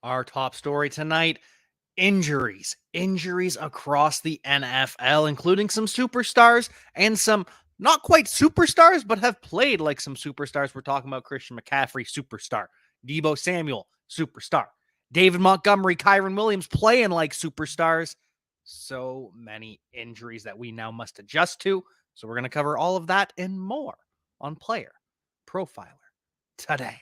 Our top story tonight, injuries. Injuries across the NFL, including some superstars and some not quite superstars, but have played like some superstars. We're talking about Christian McCaffrey, superstar. Deebo Samuel, superstar. David Montgomery, Kyren Williams playing like superstars. So many injuries that we now must adjust to. So we're going to cover all of that and more on Player Profiler today.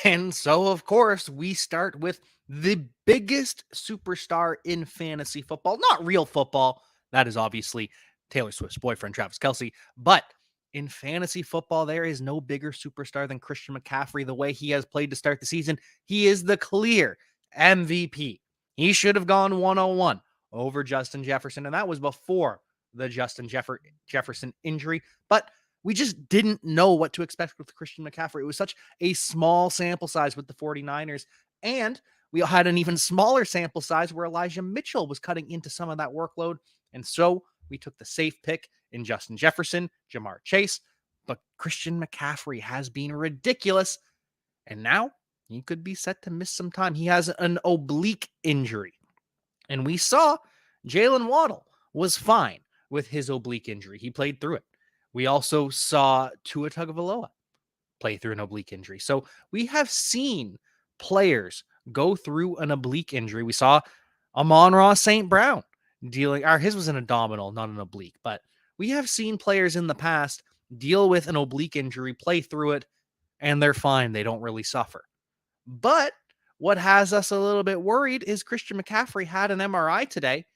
And so, of course, we start with the biggest superstar in fantasy football, not real football. That is obviously Taylor Swift's boyfriend, Travis Kelce. But in fantasy football, there is no bigger superstar than Christian McCaffrey. The way he has played to start the season, he is the clear MVP. He should have gone 101 over Justin Jefferson, and that was before the Justin Jefferson injury. But we just didn't know what to expect with Christian McCaffrey. It was such a small sample size with the 49ers. And we had an even smaller sample size where Elijah Mitchell was cutting into some of that workload. And so we took the safe pick in Justin Jefferson, Jamar Chase. But Christian McCaffrey has been ridiculous. And now he could be set to miss some time. He has an oblique injury. And we saw Jalen Waddle was fine with his oblique injury. He played through it. We also saw Tua Tagovailoa play through an oblique injury. So we have seen players go through an oblique injury. We saw Amon-Ra St. Brown his was an abdominal, not an oblique, but we have seen players in the past deal with an oblique injury, play through it, and they're fine. They don't really suffer. But what has us a little bit worried is Christian McCaffrey had an MRI today,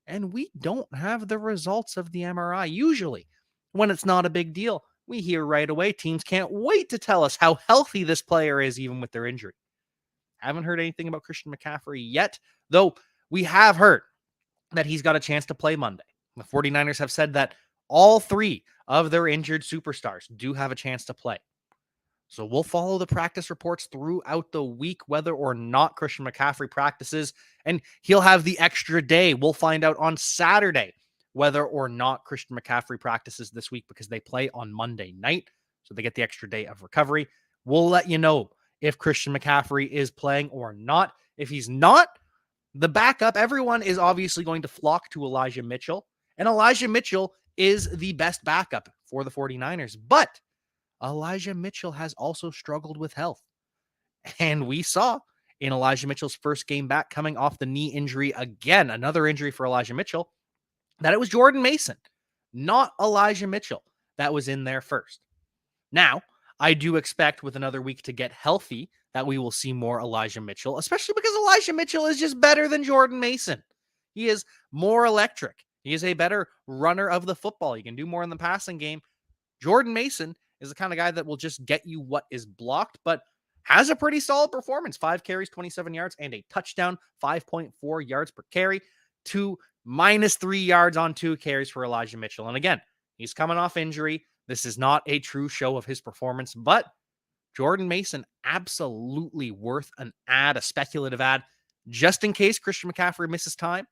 and we don't have the results of the MRI. Usually, when it's not a big deal, we hear right away teams can't wait to tell us how healthy this player is, even with their injury. Haven't heard anything about Christian McCaffrey yet, though we have heard that he's got a chance to play Monday. The 49ers have said that all three of their injured superstars do have a chance to play. So we'll follow the practice reports throughout the week, whether or not Christian McCaffrey practices, and he'll have the extra day. We'll find out on Saturday whether or not Christian McCaffrey practices this week because they play on Monday night. So they get the extra day of recovery. We'll let you know if Christian McCaffrey is playing or not. If he's not, the backup, everyone is obviously going to flock to Elijah Mitchell. And Elijah Mitchell is the best backup for the 49ers. But Elijah Mitchell has also struggled with health. And we saw in Elijah Mitchell's first game back coming off the knee injury, again, another injury for Elijah Mitchell, that it was Jordan Mason, not Elijah Mitchell, that was in there first. Now, I do expect with another week to get healthy that we will see more Elijah Mitchell, especially because Elijah Mitchell is just better than Jordan Mason. He is more electric. He is a better runner of the football. He can do more in the passing game. Jordan Mason is the kind of guy that will just get you what is blocked, but has a pretty solid performance. 5 carries, 27 yards, and a touchdown, 5.4 yards per carry to -3 yards on 2 carries for Elijah Mitchell. And again, he's coming off injury. This is not a true show of his performance, but Jordan Mason, absolutely worth an ad, a speculative ad, just in case Christian McCaffrey misses time,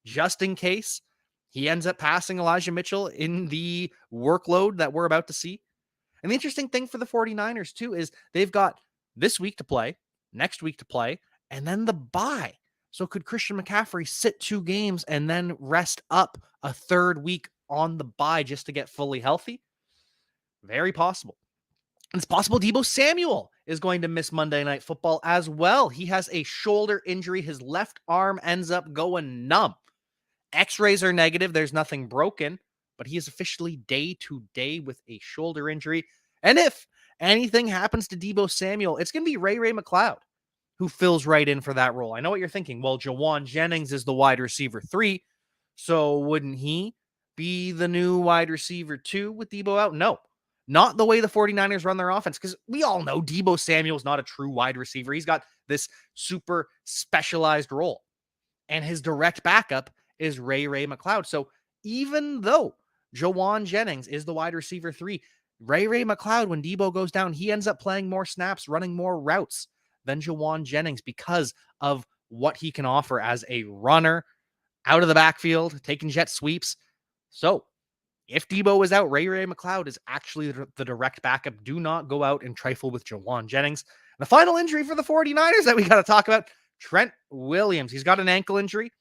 just in case he ends up passing Elijah Mitchell in the workload that we're about to see. And the interesting thing for the 49ers, too, is they've got this week to play, next week to play, and then the bye. So could Christian McCaffrey sit 2 games and then rest up a third week on the bye just to get fully healthy? Very possible. And it's possible Deebo Samuel is going to miss Monday Night Football as well. He has a shoulder injury. His left arm ends up going numb. X-rays are negative. There's nothing broken, but he is officially day-to-day with a shoulder injury. And if anything happens to Deebo Samuel, it's going to be Ray McCloud who fills right in for that role. I know what you're thinking. Well, Jawan Jennings is the wide receiver 3, so wouldn't he be the new wide receiver 2 with Deebo out? No, not the way the 49ers run their offense, because we all know Deebo Samuel's not a true wide receiver. He's got this super specialized role, and his direct backup is Ray McCloud. So even though Jawan Jennings is the wide receiver 3, Ray McCloud, when Deebo goes down, he ends up playing more snaps, running more routes than Jawan Jennings because of what he can offer as a runner out of the backfield, taking jet sweeps. So if Deebo is out, Ray McCloud is actually the direct backup. Do not go out and trifle with Jawan Jennings. And the final injury for the 49ers that we got to talk about, Trent Williams. He's got an ankle injury,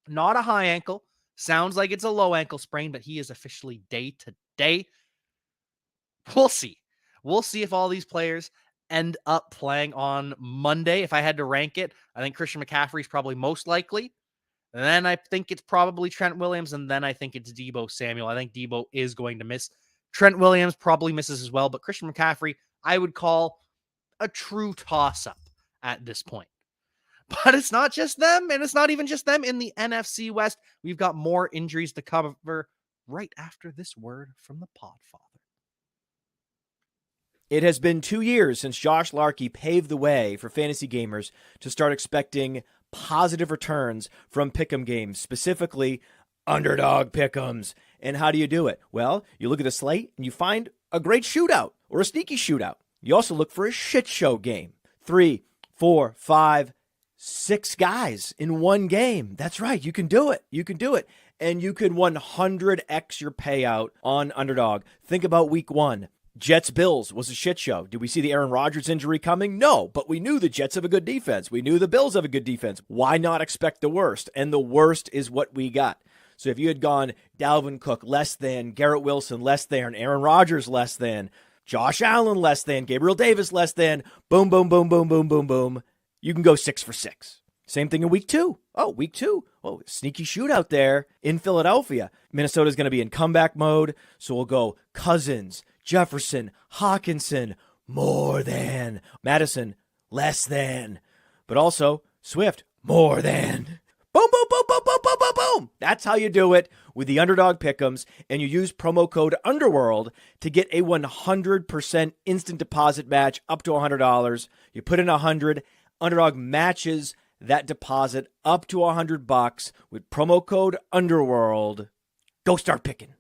not a high ankle. Sounds like it's a low ankle sprain, but he is officially day to day. We'll see. We'll see if all these players end up playing on Monday. If I had to rank it, I think Christian McCaffrey is probably most likely. And then I think it's probably Trent Williams, and then I think it's Deebo Samuel. I think Deebo is going to miss. Trent Williams probably misses as well, but Christian McCaffrey, I would call a true toss-up at this point. But it's not just them, and it's not even just them. In the NFC West, we've got more injuries to cover right after this word from the Podfather. It has been 2 years since Josh Larkey paved the way for fantasy gamers to start expecting positive returns from pick'em games, specifically underdog pick'ems. And how do you do it? Well, you look at the slate and you find a great shootout or a sneaky shootout. You also look for a shit show game. 3, 4, 5, 6 guys in one game. That's right. You can do it. You can do it. And you can 100x your payout on underdog. Think about week 1. Jets-Bills was a shit show. Did we see the Aaron Rodgers injury coming? No, but we knew the Jets have a good defense. We knew the Bills have a good defense. Why not expect the worst? And the worst is what we got. So if you had gone Dalvin Cook less than, Garrett Wilson less than, Aaron Rodgers less than, Josh Allen less than, Gabriel Davis less than, boom, boom, boom, boom, boom, boom, boom, you can go 6 for 6. Same thing in week 2. Oh, week 2. Oh, sneaky shootout there in Philadelphia. Minnesota's going to be in comeback mode, so we'll go Cousins, Jefferson, Hawkinson, more than. Madison, less than. But also, Swift, more than. Boom, boom, boom, boom, boom, boom, boom, boom. That's how you do it with the Underdog Pick'ems, and you use promo code UNDERWORLD to get a 100% instant deposit match up to $100. You put in $100, Underdog matches that deposit up to $100 with promo code UNDERWORLD. Go start picking.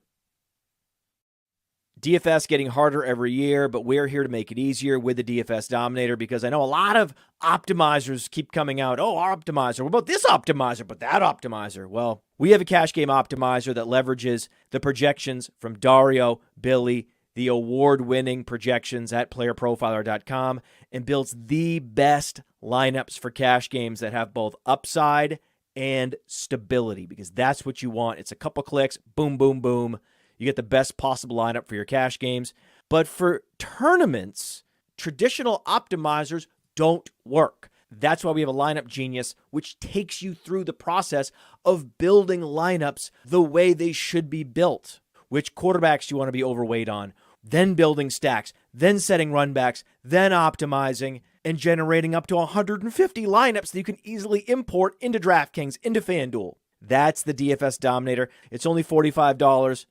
DFS getting harder every year, but we're here to make it easier with the DFS Dominator because I know a lot of optimizers keep coming out. Oh, our optimizer. What about this optimizer? But that optimizer. Well, we have a cash game optimizer that leverages the projections from Dario, Billy, the award-winning projections at PlayerProfiler.com, and builds the best lineups for cash games that have both upside and stability because that's what you want. It's a couple clicks, boom, boom, boom. You get the best possible lineup for your cash games. But for tournaments, traditional optimizers don't work. That's why we have a Lineup Genius, which takes you through the process of building lineups the way they should be built. Which quarterbacks do you want to be overweight on? Then building stacks, then setting runbacks, then optimizing, and generating up to 150 lineups that you can easily import into DraftKings, into FanDuel. That's the DFS Dominator. It's only $45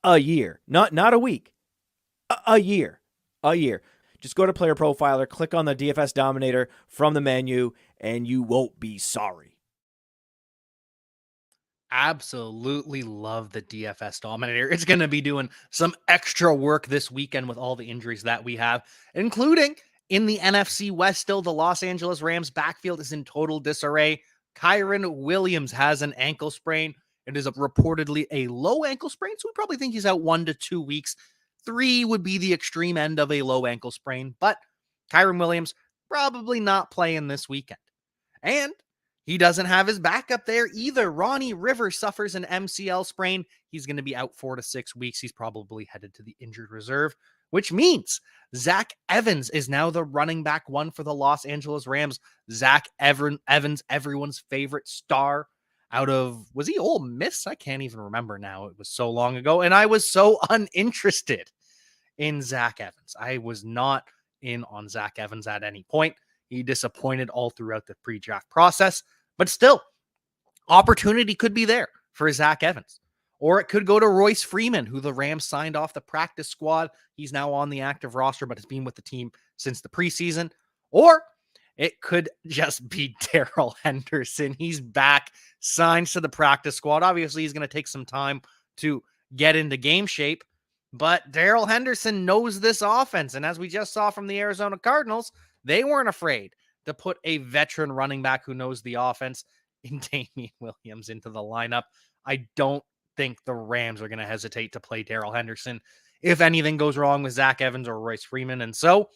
a year. Not a week. A year. Just go to Player Profiler, click on the DFS Dominator from the menu, and you won't be sorry. Absolutely love the DFS Dominator. It's going to be doing some extra work this weekend with all the injuries that we have, including in the NFC West. Still, the Los Angeles Rams backfield is in total disarray. Kyren Williams has an ankle sprain. It is reportedly a low ankle sprain, so we probably think he's out 1 to 2 weeks. 3 would be the extreme end of a low ankle sprain, but Kyren Williams probably not playing this weekend. And he doesn't have his backup there either. Ronnie Rivers suffers an MCL sprain. He's going to be out 4 to 6 weeks. He's probably headed to the injured reserve, which means Zach Evans is now the running back 1 for the Los Angeles Rams. Zach Evans, everyone's favorite star out of, was he Ole Miss? I can't even remember now. It was so long ago, and I was so uninterested in Zach Evans. I was not in on Zach Evans at any point. He disappointed all throughout the pre-draft process, but still, opportunity could be there for Zach Evans. Or it could go to Royce Freeman, who the Rams signed off the practice squad. He's now on the active roster, but has been with the team since the preseason. Or it could just be Darrell Henderson. He's back, signed to the practice squad. Obviously, he's going to take some time to get into game shape, but Darrell Henderson knows this offense. And as we just saw from the Arizona Cardinals, they weren't afraid to put a veteran running back who knows the offense in Damien Williams into the lineup. I don't think the Rams are going to hesitate to play Darrell Henderson if anything goes wrong with Zach Evans or Royce Freeman. And so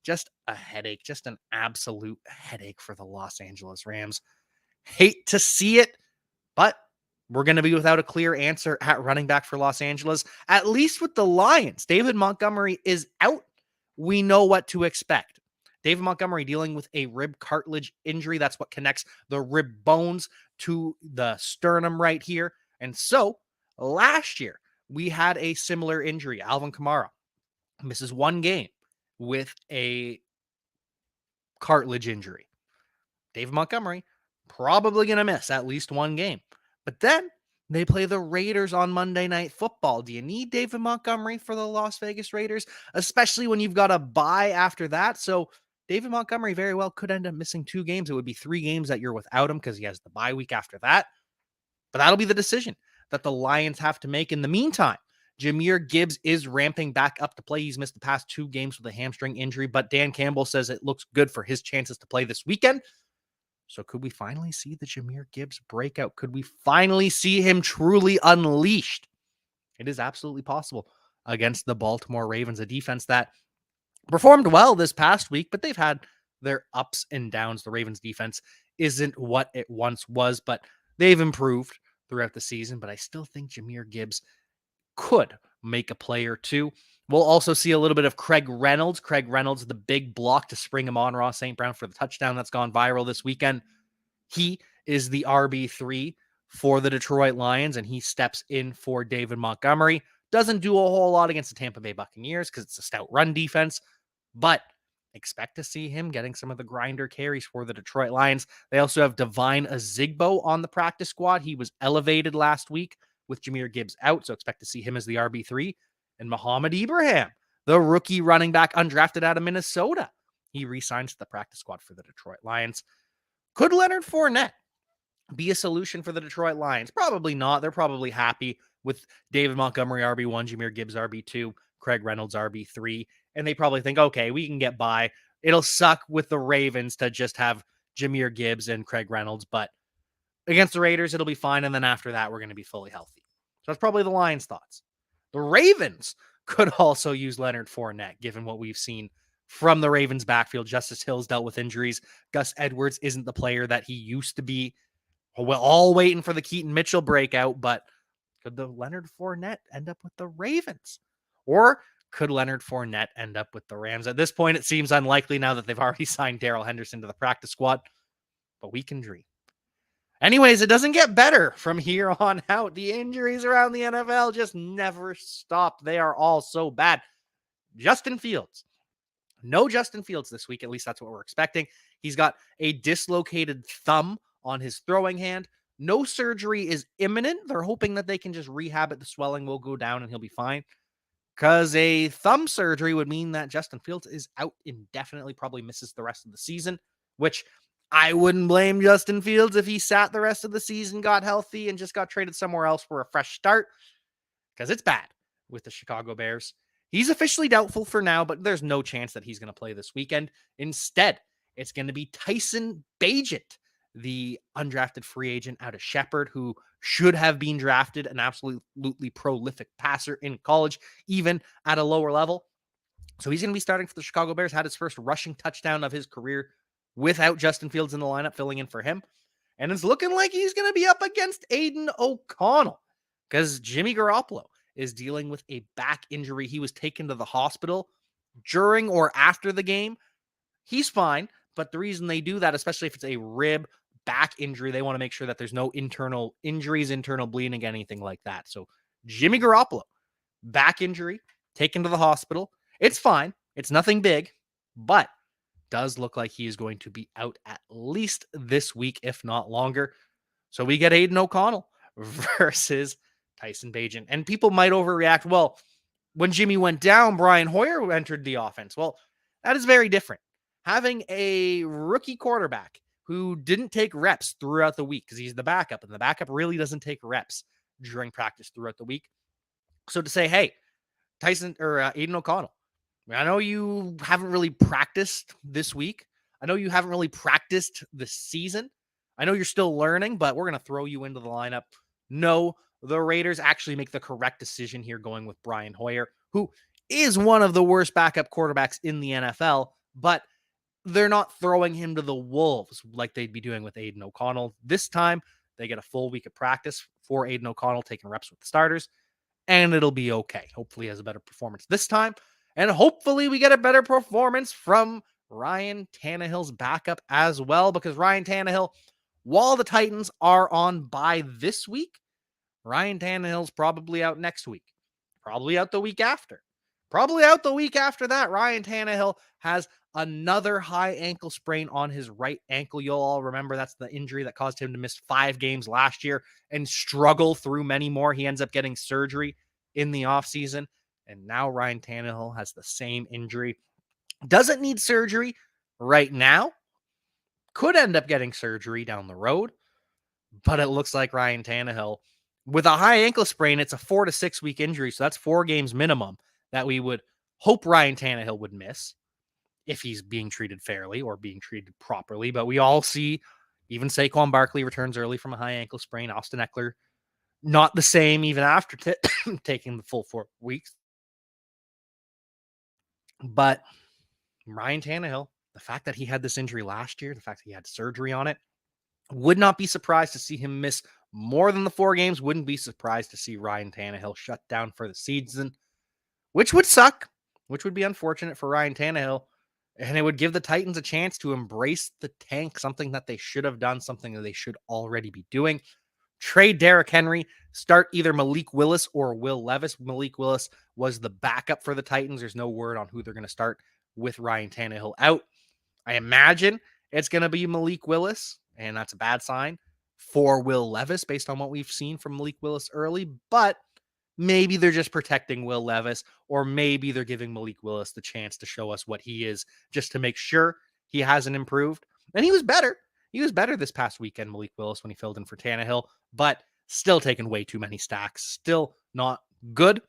just a headache, just an absolute headache for the Los Angeles Rams. Hate to see it, but we're going to be without a clear answer at running back for Los Angeles, at least with the Lions. David Montgomery is out. We know what to expect. David Montgomery dealing with a rib cartilage injury. That's what connects the rib bones to the sternum right here. And so last year, we had a similar injury. Alvin Kamara misses one game with a cartilage injury. David Montgomery probably going to miss at least one game. But then they play the Raiders on Monday Night Football. Do you need David Montgomery for the Las Vegas Raiders, especially when you've got a bye after that? So David Montgomery very well could end up missing 2 games. It would be 3 games that you're without him because he has the bye week after that. But that'll be the decision that the Lions have to make. In the meantime, Jahmyr Gibbs is ramping back up to play. He's missed the past 2 games with a hamstring injury, but Dan Campbell says it looks good for his chances to play this weekend. So could we finally see the Jahmyr Gibbs breakout? Could we finally see him truly unleashed? It is absolutely possible against the Baltimore Ravens, a defense that performed well this past week, but they've had their ups and downs. The Ravens defense isn't what it once was, but they've improved throughout the season. But I still think Jahmyr Gibbs could make a play or two. We'll also see a little bit of Craig Reynolds. Craig Reynolds, the big block to spring him on Ross St. Brown for the touchdown that's gone viral this weekend. He is the RB3 for the Detroit Lions, and he steps in for David Montgomery. Doesn't do a whole lot against the Tampa Bay Buccaneers because it's a stout run defense, but expect to see him getting some of the grinder carries for the Detroit Lions. They also have Devine Ozigbo on the practice squad. He was elevated last week with Jahmyr Gibbs out, so expect to see him as the RB3. And Muhammad Ibrahim, the rookie running back undrafted out of Minnesota. He re-signs to the practice squad for the Detroit Lions. Could Leonard Fournette be a solution for the Detroit Lions? Probably not. They're probably happy with David Montgomery RB1, Jahmyr Gibbs RB2, Craig Reynolds RB3, and they probably think, okay, we can get by. It'll suck with the Ravens to just have Jahmyr Gibbs and Craig Reynolds, but against the Raiders, it'll be fine, and then after that, we're going to be fully healthy. So that's probably the Lions' thoughts. The Ravens could also use Leonard Fournette, given what we've seen from the Ravens' backfield. Justice Hill's dealt with injuries. Gus Edwards isn't the player that he used to be. We're all waiting for the Keaton Mitchell breakout, but could the Leonard Fournette end up with the Ravens? Or could Leonard Fournette end up with the Rams? At this point, it seems unlikely now that they've already signed Darrell Henderson to the practice squad, but we can dream. Anyways, it doesn't get better from here on out. The injuries around the NFL just never stop. They are all so bad. Justin Fields. No Justin Fields this week. At least that's what we're expecting. He's got a dislocated thumb on his throwing hand. No surgery is imminent. They're hoping that they can just rehab it. The swelling will go down and he'll be fine. Because a thumb surgery would mean that Justin Fields is out indefinitely, probably misses the rest of the season, which I wouldn't blame Justin Fields if he sat the rest of the season, got healthy, and just got traded somewhere else for a fresh start, because it's bad with the Chicago Bears. He's officially doubtful for now, but there's no chance that he's going to play this weekend. Instead, it's going to be Tyson Bagent, the undrafted free agent out of Shepherd, who should have been drafted, an absolutely prolific passer in college, even at a lower level. So he's going to be starting for the Chicago Bears, had his first rushing touchdown of his career without Justin Fields in the lineup, filling in for him. And it's looking like he's going to be up against Aiden O'Connell because Jimmy Garoppolo is dealing with a back injury. He was taken to the hospital during or after the game. He's fine, but the reason they do that, especially if it's a rib back injury, they want to make sure that there's no internal injuries, internal bleeding, anything like that. So Jimmy Garoppolo, back injury, taken to the hospital. It's fine. It's nothing big, but does look like he is going to be out at least this week, if not longer. So we get Aiden O'Connell versus Tyson Bagent. And people might overreact. Well, when Jimmy went down, Brian Hoyer entered the offense. Well, that is very different. Having a rookie quarterback who didn't take reps throughout the week because he's the backup, and the backup really doesn't take reps during practice throughout the week. So to say, hey, Tyson or Aiden O'Connell, I know you haven't really practiced this week. I know you haven't really practiced this season. I know you're still learning, but we're going to throw you into the lineup. No, the Raiders actually make the correct decision here going with Brian Hoyer, who is one of the worst backup quarterbacks in the NFL, but they're not throwing him to the wolves like they'd be doing with Aiden O'Connell. This time, they get a full week of practice for Aiden O'Connell, taking reps with the starters, and it'll be okay. Hopefully, he has a better performance this time, and hopefully, we get a better performance from Ryan Tannehill's backup as well, because Ryan Tannehill, while the Titans are on bye this week, Ryan Tannehill's probably out next week, probably out the week after. Probably out the week after that. Ryan Tannehill has another high ankle sprain on his right ankle. You'll all remember that's the injury that caused him to miss 5 games last year and struggle through many more. He ends up getting surgery in the offseason. And now Ryan Tannehill has the same injury. Doesn't need surgery right now. Could end up getting surgery down the road. But it looks like Ryan Tannehill, with a high ankle sprain, it's a 4 to 6 week injury. So that's 4 games minimum that we would hope Ryan Tannehill would miss if he's being treated fairly or being treated properly. But we all see even Saquon Barkley returns early from a high ankle sprain. Austin Eckler, not the same even after taking the full 4 weeks. But Ryan Tannehill, the fact that he had this injury last year, the fact that he had surgery on it, would not be surprised to see him miss more than the 4 games. Wouldn't be surprised to see Ryan Tannehill shut down for the season, which would suck, which would be unfortunate for Ryan Tannehill. And it would give the Titans a chance to embrace the tank, something that they should have done, something that they should already be doing. Trade Derrick Henry, start either Malik Willis or Will Levis. Malik Willis was the backup for the Titans. There's no word on who they're going to start with Ryan Tannehill out. I imagine it's going to be Malik Willis, and that's a bad sign for Will Levis based on what we've seen from Malik Willis early, but maybe they're just protecting Will Levis, or maybe they're giving Malik Willis the chance to show us what he is, just to make sure he hasn't improved. And he was better. He was better this past weekend, Malik Willis, when he filled in for Tannehill, but still taking way too many stacks. Still not good.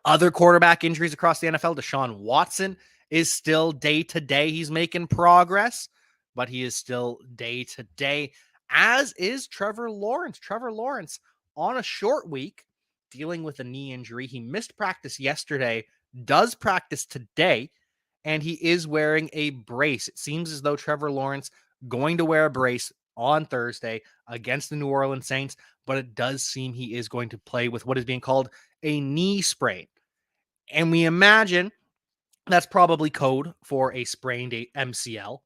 Other quarterback injuries across the NFL. Deshaun Watson is still day-to-day. He's making progress, but he is still day-to-day, as is Trevor Lawrence. Trevor Lawrence on a short week, dealing with a knee injury. He missed practice yesterday, does practice today, and he is wearing a brace. It seems as though Trevor Lawrence going to wear a brace on Thursday against the New Orleans Saints, but it does seem he is going to play with what is being called a knee sprain. And we imagine that's probably code for a sprained MCL.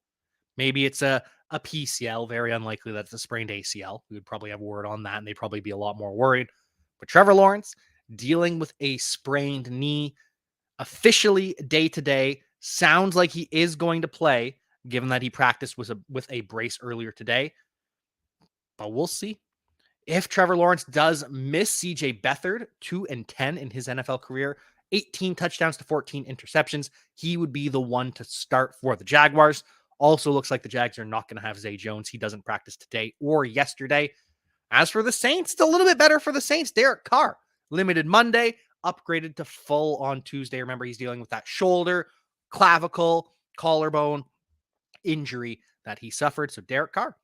Maybe it's a PCL. Very unlikely that's a sprained ACL. We would probably have a word on that, and they'd probably be a lot more worried. But Trevor Lawrence dealing with a sprained knee, officially day-to-day, sounds like he is going to play, given that he practiced with a brace earlier today. But we'll see. If Trevor Lawrence does miss CJ Beathard, 2-10 in his NFL career, 18 touchdowns to 14 interceptions, he would be the one to start for the Jaguars. Also looks like the Jags are not going to have Zay Jones. He doesn't practice today or yesterday. As for the Saints, it's a little bit better for the Saints. Derek Carr, limited Monday, upgraded to full on Tuesday. Remember, he's dealing with that shoulder, clavicle, collarbone injury that he suffered. So Derek Carr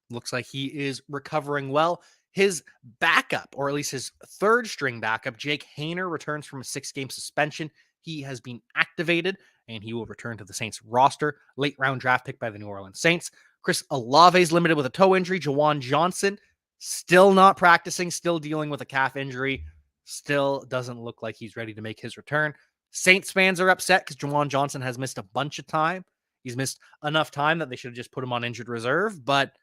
looks like he is recovering well. His backup, or at least his third string backup, Jake Haener, returns from a 6-game suspension. He has been activated, and he will return to the Saints roster. Late round draft pick by the New Orleans Saints. Chris Olave is limited with a toe injury. Jawan Johnson still not practicing, still dealing with a calf injury. Still doesn't look like he's ready to make his return. Saints fans are upset because Jawan Johnson has missed a bunch of time. He's missed enough time that they should have just put him on injured reserve, but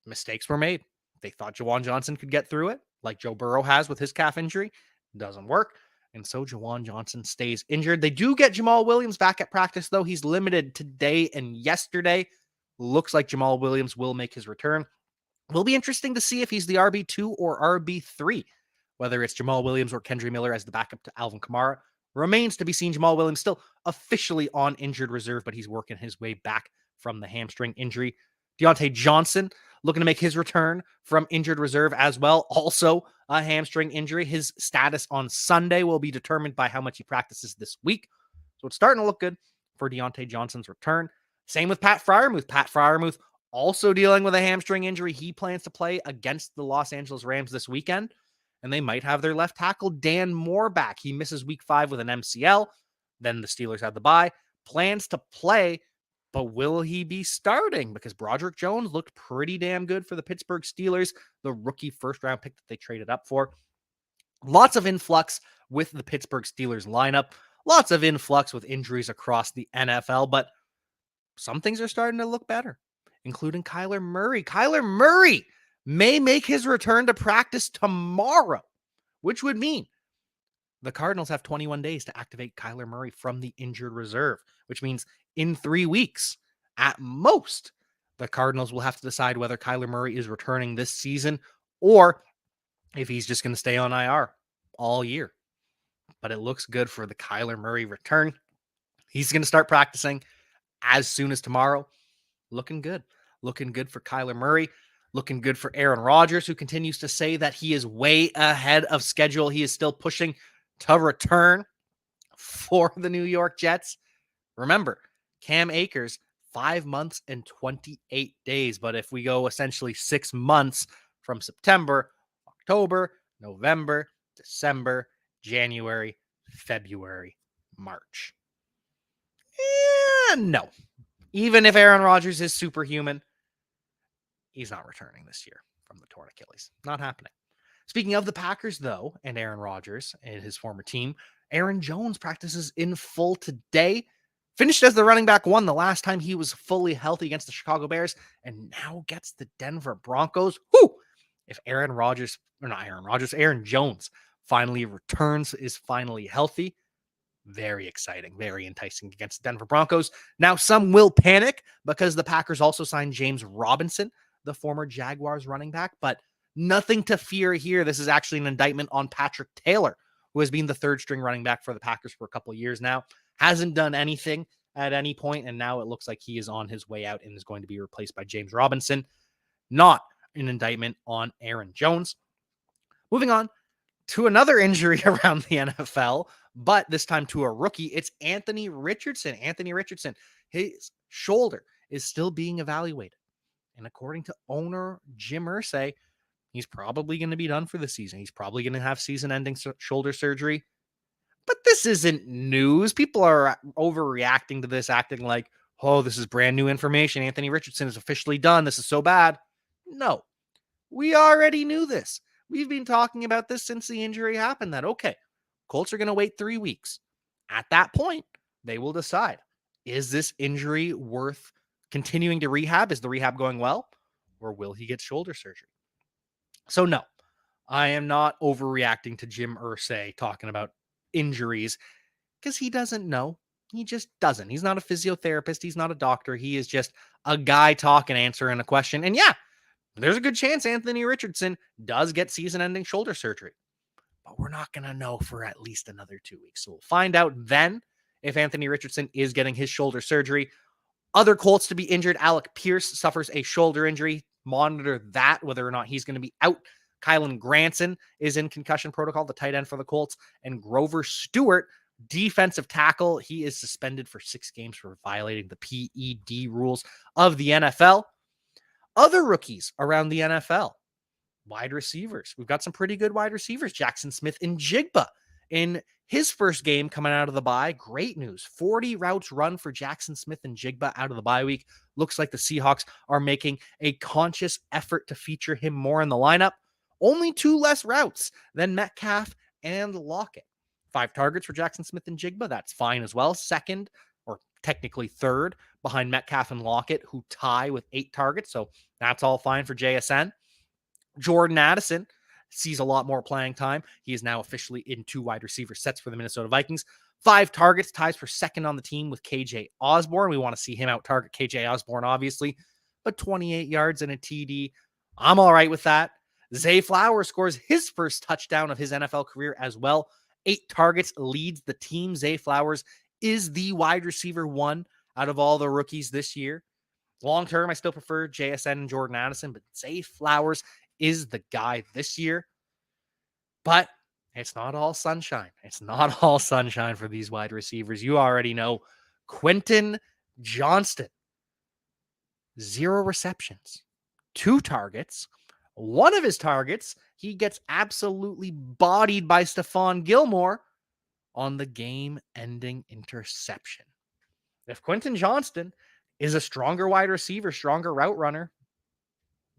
mistakes were made. They thought Jawan Johnson could get through it, like Joe Burrow has with his calf injury. Doesn't work. And so Jawan Johnson stays injured. They do get Jamal Williams back at practice, though. He's limited today and yesterday. Looks like Jamal Williams will make his return. Will be interesting to see if he's the RB2 or RB3, whether it's Jamal Williams or Kendry Miller as the backup to Alvin Kamara. Remains to be seen. Jamal Williams still officially on injured reserve, but he's working his way back from the hamstring injury. Deontay Johnson looking to make his return from injured reserve as well. Also a hamstring injury. His status on Sunday will be determined by how much he practices this week. So it's starting to look good for Deontay Johnson's return. Same with Pat Freiermuth. Pat Freiermuth also dealing with a hamstring injury. He plans to play against the Los Angeles Rams this weekend, and they might have their left tackle Dan Moore back. He misses week 5 with an MCL. Then the Steelers have the bye. Plans to play, but will he be starting? Because Broderick Jones looked pretty damn good for the Pittsburgh Steelers, the rookie first-round pick that they traded up for. Lots of influx with the Pittsburgh Steelers lineup. Lots of influx with injuries across the NFL, but some things are starting to look better, including Kyler Murray. Kyler Murray may make his return to practice tomorrow, which would mean the Cardinals have 21 days to activate Kyler Murray from the injured reserve, which means in 3 weeks, at most, the Cardinals will have to decide whether Kyler Murray is returning this season or if he's just going to stay on IR all year. But it looks good for the Kyler Murray return. He's going to start practicing as soon as tomorrow. Looking good. Looking good for Kyler Murray. Looking good for Aaron Rodgers, who continues to say that he is way ahead of schedule. He is still pushing to return for the New York Jets. Remember, Cam Akers, 5 months and 28 days. But if we go essentially 6 months from September, October, November, December, January, February, March. No. Even if Aaron Rodgers is superhuman, he's not returning this year from the torn Achilles. Not happening. Speaking of the Packers, though, and Aaron Rodgers and his former team, Aaron Jones practices in full today. Finished as the running back 1 the last time he was fully healthy against the Chicago Bears, and now gets the Denver Broncos. Whoo! If Aaron Jones finally returns, is finally healthy, very exciting, very enticing against the Denver Broncos. Now, some will panic because the Packers also signed James Robinson, the former Jaguars running back, but nothing to fear here. This is actually an indictment on Patrick Taylor, who has been the third string running back for the Packers for a couple of years now. Hasn't done anything at any point, and now it looks like he is on his way out and is going to be replaced by James Robinson. Not an indictment on Aaron Jones. Moving on to another injury around the NFL, but this time to a rookie. It's Anthony Richardson. Anthony Richardson, his shoulder is still being evaluated. And according to owner Jim Irsay, he's probably going to be done for the season. He's probably going to have season-ending shoulder surgery. But this isn't news. People are overreacting to this, acting like, oh, this is brand new information. Anthony Richardson is officially done. This is so bad. No, we already knew this. We've been talking about this since the injury happened, that, okay, Colts are going to wait 3 weeks. At that point, they will decide, is this injury worth continuing to rehab? Is the rehab going well? Or will he get shoulder surgery? So no, I am not overreacting to Jim Irsay talking about injuries because he doesn't know. He just doesn't. He's not a physiotherapist. He's not a doctor. He is just a guy talking, answering a question. And yeah, there's a good chance Anthony Richardson does get season-ending shoulder surgery. But we're not going to know for at least another 2 weeks. So we'll find out then if Anthony Richardson is getting his shoulder surgery. Other Colts to be injured. Alec Pierce suffers a shoulder injury. Monitor that, whether or not he's going to be out. Kylen Granson is in concussion protocol, the tight end for the Colts. And Grover Stewart, defensive tackle, he is suspended for 6 games for violating the PED rules of the NFL. Other rookies around the NFL, wide receivers. We've got some pretty good wide receivers. Jaxon Smith-Njigba in his first game coming out of the bye. Great news. 40 routes run for Jaxon Smith-Njigba out of the bye week. Looks like the Seahawks are making a conscious effort to feature him more in the lineup. Only 2 less routes than Metcalf and Lockett. 5 targets for Jaxon Smith-Njigba. That's fine as well. Second, or technically third, behind Metcalf and Lockett, who tie with 8 targets. So that's all fine for JSN. Jordan Addison sees a lot more playing time. He is now officially in 2 wide receiver sets for the Minnesota Vikings. 5 targets, ties for second on the team with KJ Osborne. We want to see him out target KJ Osborne, obviously, but 28 yards and a TD. I'm all right with that. Zay Flowers scores his first touchdown of his NFL career as well. 8 targets, leads the team. Zay Flowers is the wide receiver 1 out of all the rookies this year. Long term, I still prefer JSN and Jordan Addison, but Zay Flowers is the guy this year. But it's not all sunshine. It's not all sunshine for these wide receivers. You already know Quentin Johnston 0 receptions, 2 targets. One of his targets, he gets absolutely bodied by Stephon Gilmore on the game-ending interception. If Quentin Johnston is a stronger wide receiver, stronger route runner,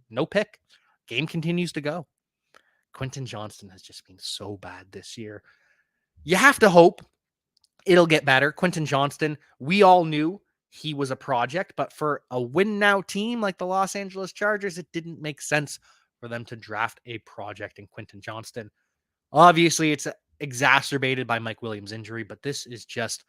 no pick. Game continues to go. Quentin Johnston has just been so bad this year. You have to hope it'll get better. Quentin Johnston, we all knew he was a project, but for a win now team like the Los Angeles Chargers, it didn't make sense for them to draft a project in Quentin Johnston. Obviously, it's exacerbated by Mike Williams' injury, but this is just,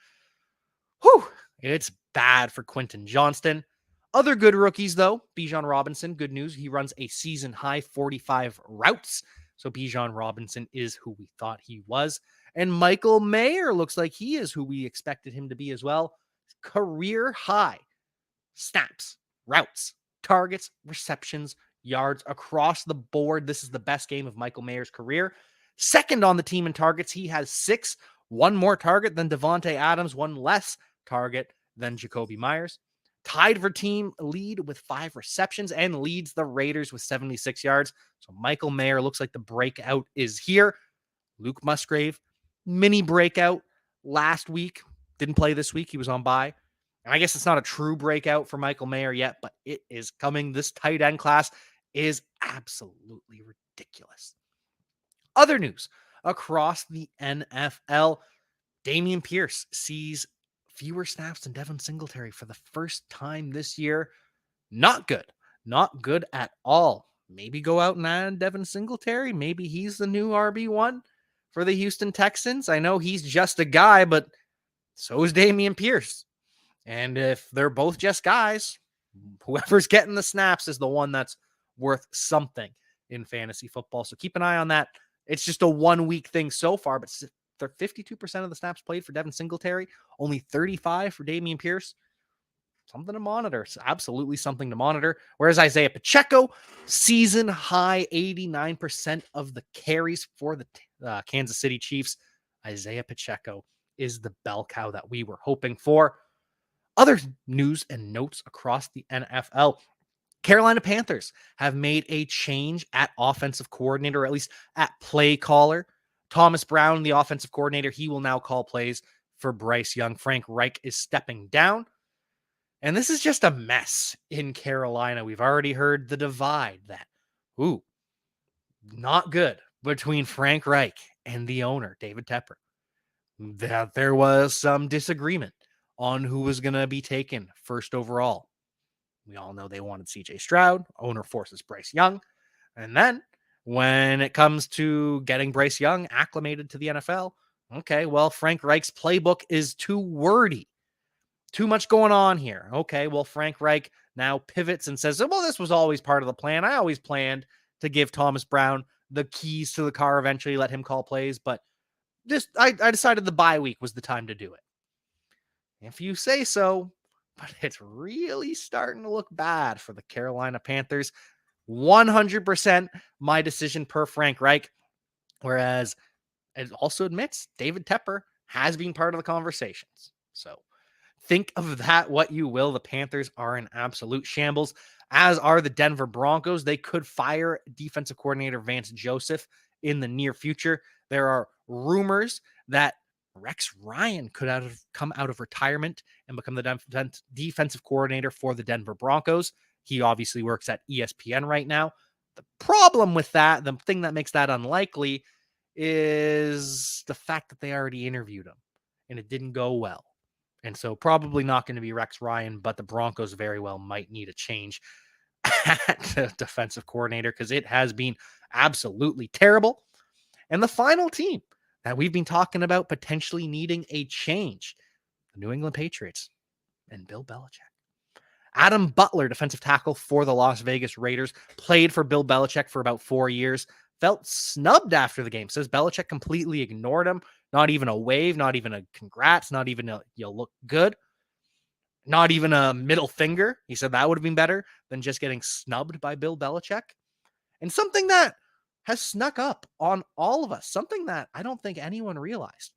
it's bad for Quentin Johnston. Other good rookies, though, Bijan Robinson, good news. He runs a season-high 45 routes. So Bijan Robinson is who we thought he was. And Michael Mayer looks like he is who we expected him to be as well. Career high snaps, routes, targets, receptions, yards across the board. This is the best game of Michael Mayer's career. Second on the team in targets. He has 6, one more target than Devontae Adams, one less target than Jacoby Myers. Tied for team lead with 5 receptions and leads the Raiders with 76 yards. So Michael Mayer looks like the breakout is here. Luke Musgrave, mini breakout last week. Didn't play this week. He was on bye. And I guess it's not a true breakout for Michael Mayer yet, but it is coming. This tight end class is absolutely ridiculous. Other news across the NFL, Dameon Pierce sees fewer snaps than Devin Singletary for the first time this year. Not good. Not good at all. Maybe go out and add Devin Singletary. Maybe he's the new RB1 for the Houston Texans. I know he's just a guy, but so is Dameon Pierce. And if they're both just guys, whoever's getting the snaps is the one that's worth something in fantasy football. So keep an eye on that. It's just a 1-week thing so far, but 52% of the snaps played for Devin Singletary, only 35 for Dameon Pierce. Something to monitor. It's absolutely something to monitor. Whereas Isiah Pacheco, season high 89% of the carries for the Kansas City Chiefs. Isiah Pacheco is the bell cow that we were hoping for. Other news and notes across the NFL. Carolina Panthers have made a change at offensive coordinator, or at least at play caller. Thomas Brown, the offensive coordinator, he will now call plays for Bryce Young. Frank Reich is stepping down. And this is just a mess in Carolina. We've already heard the divide that, not good between Frank Reich and the owner, David Tepper. That there was some disagreement on who was going to be taken first overall. We all know they wanted CJ Stroud. Owner forces Bryce Young. And then when it comes to getting Bryce Young acclimated to the NFL, okay, well, Frank Reich's playbook is too wordy. Too much going on here. Okay, well, Frank Reich now pivots and says, well, this was always part of the plan. I always planned to give Thomas Brown the keys to the car eventually, let him call plays. But I decided the bye week was the time to do it. If you say so, but it's really starting to look bad for the Carolina Panthers. 100% my decision per Frank Reich. Whereas it also admits David Tepper has been part of the conversations. So think of that what you will. The Panthers are in absolute shambles, as are the Denver Broncos. They could fire defensive coordinator Vance Joseph in the near future. There are rumors that Rex Ryan could come out of retirement and become the defensive coordinator for the Denver Broncos. He obviously works at ESPN right now. The problem with that, the thing that makes that unlikely, is the fact that they already interviewed him and it didn't go well. And so probably not going to be Rex Ryan, but the Broncos very well might need a change at the defensive coordinator because it has been absolutely terrible. And the final team that we've been talking about potentially needing a change, the New England Patriots and Bill Belichick. Adam Butler, defensive tackle for the Las Vegas Raiders, played for Bill Belichick for about 4 years, felt snubbed after the game. Says Belichick completely ignored him. Not even a wave, not even a congrats, not even a you look good, not even a middle finger. He said that would have been better than just getting snubbed by Bill Belichick. And something that has snuck up on all of us, something that I don't think anyone realized.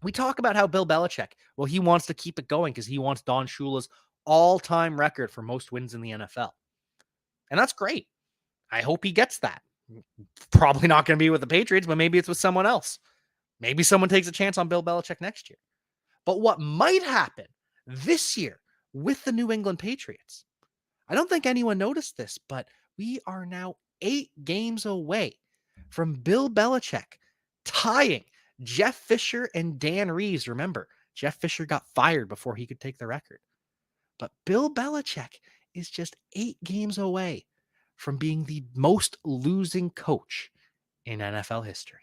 We talk about how Bill Belichick, well, he wants to keep it going because he wants Don Shula's all-time record for most wins in the NFL. And that's great. I hope he gets that. Probably not going to be with the Patriots, but maybe it's with someone else. Maybe someone takes a chance on Bill Belichick next year. But what might happen this year with the New England Patriots, I don't think anyone noticed this, but we are now 8 games away from Bill Belichick tying Jeff Fisher and Dan Reeves. Remember, Jeff Fisher got fired before he could take the record. But Bill Belichick is just 8 games away from being the most losing coach in NFL history.